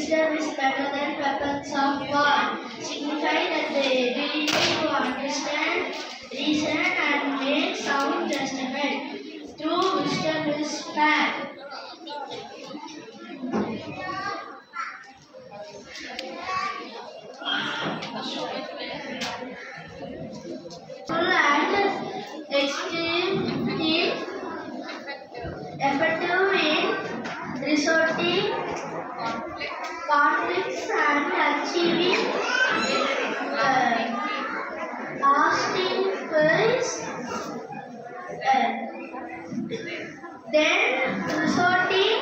wisdom is better than weapons of war, signifying that the ability to understand, reason, and make sound judgment. True wisdom is fair. And extremely effective in resorting conflicts and achieving lasting peace. Then resorting